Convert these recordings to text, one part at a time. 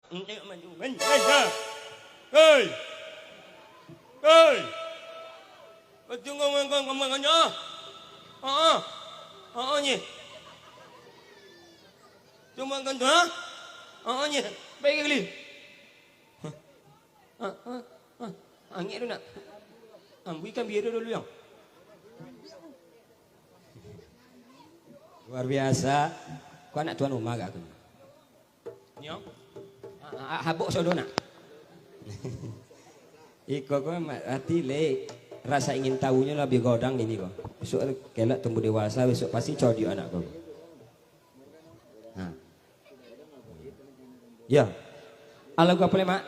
Hei. Hei. Betul ngomong-ngomongnya. Ni. Cuma kan tu, ni. Baik kali. Angin tu nak. Ambilkan biar dulu yang. Luar biasa. Kau anak tuan rumah gak aku? Ni. Habuk sodo nak. Iko kau hati le rasa ingin tahunya lebih godang ini kok. Besok kelak tumbuh dewasa besok pasti codi anak kau. Ya. Alagu apa le mak?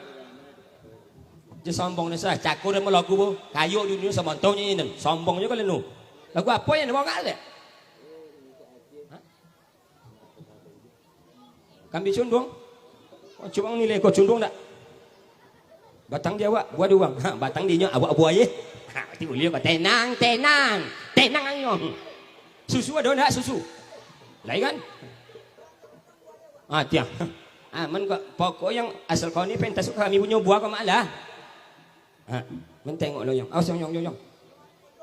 Je sombong ni sah. Cakur dia lagu bu. Kayu di dunia semontongnya ini. Sombongnya kau lenu. Lagu apa yang dia bawa kat? Kambing cundung. Cuma nilai kau cundung tak? Batang dia awak, buah dia uang. Batang dia awak buah ye. Tiba dia kata tenang ayong. Susu ada tak susu? Lain kan? Tiang. Men pokok yang asal kau ni pentas kami punya buah kau malah. Men tengok lo yang. Awas yang.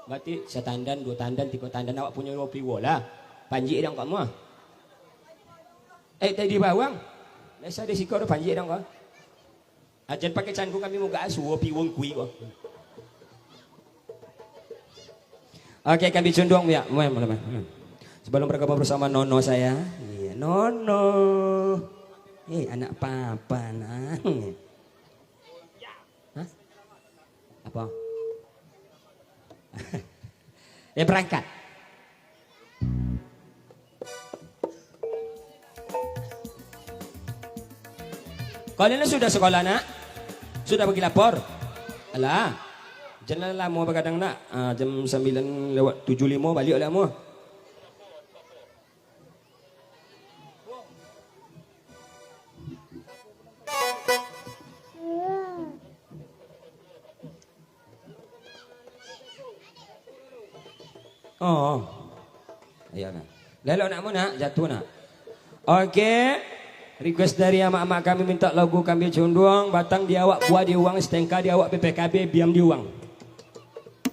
Berarti setandan, dua tandan, tiga tandan awak punya ropi lah. Panji dong kamu. Tadi bawang. Biasa di siko ada panji dong kau. Ajan pakai canku kami muka asuh piwong kui kok. Oke, kami cundung ya. Sebelum bergabung bersama Nono saya. Iya, Nono. Anak papa nah. Hah? Apa? Berangkat. Kalian sudah sekolah nak? Sudah pergi lapor? Alah, jangan lama berkadang nak. Jam 9 lewat 75 balik lah mu. Iya nak. Lalu nak mu nak jatuh nak. Okey. Request dari amak-amak kami minta lagu kami cundung. Batang dia awak buah di uang. Setengka dia awak PPKB biam di uang.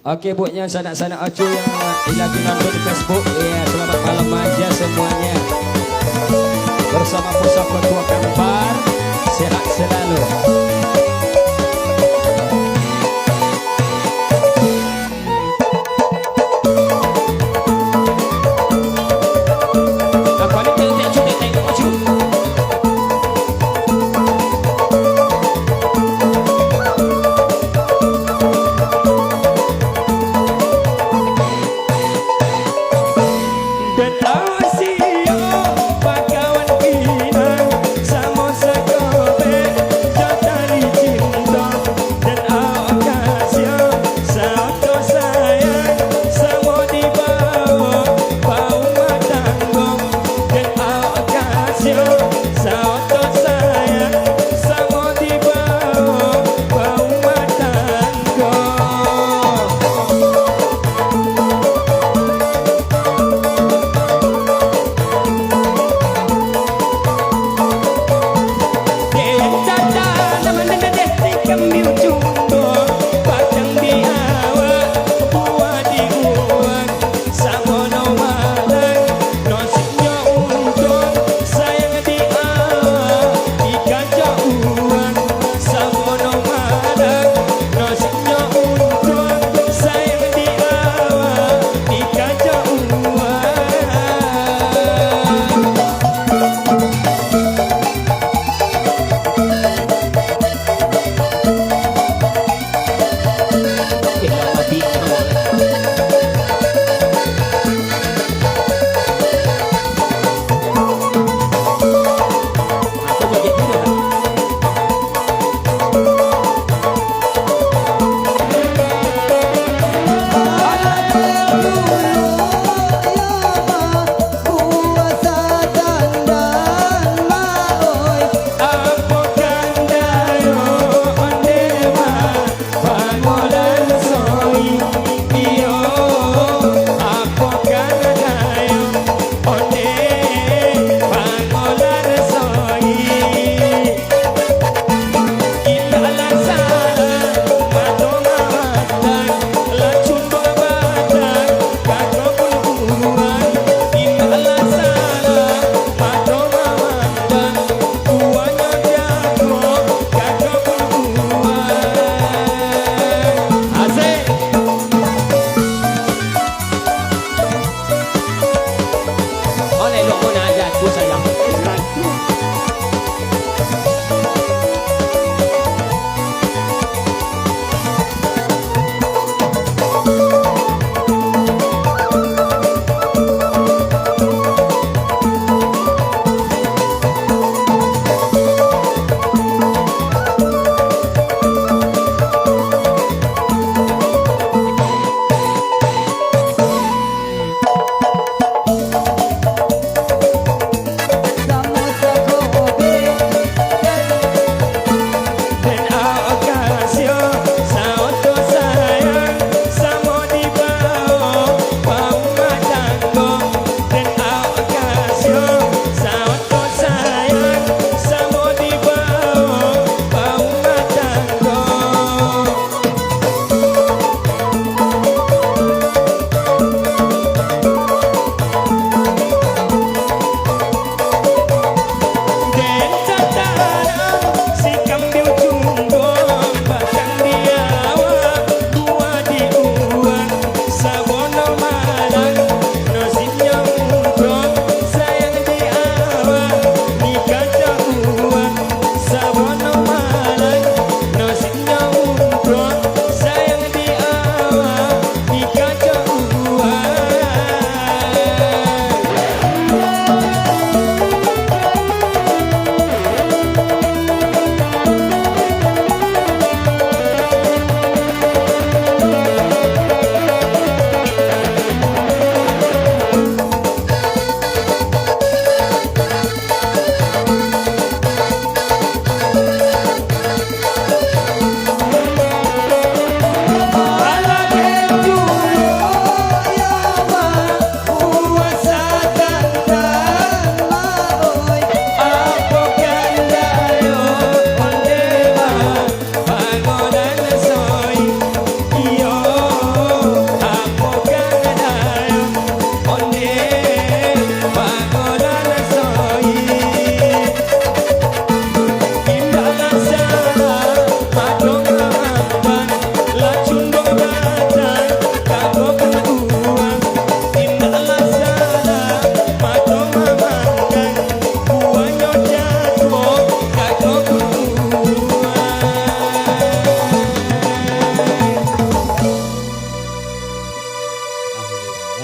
Oke buatnya sanak-sanak Ocu yang lagi nonton di Facebook. Ya selamat malam aja semuanya. Bersama pusat ketua Kampar. Sehat selalu. Jatuh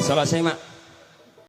Salah semak.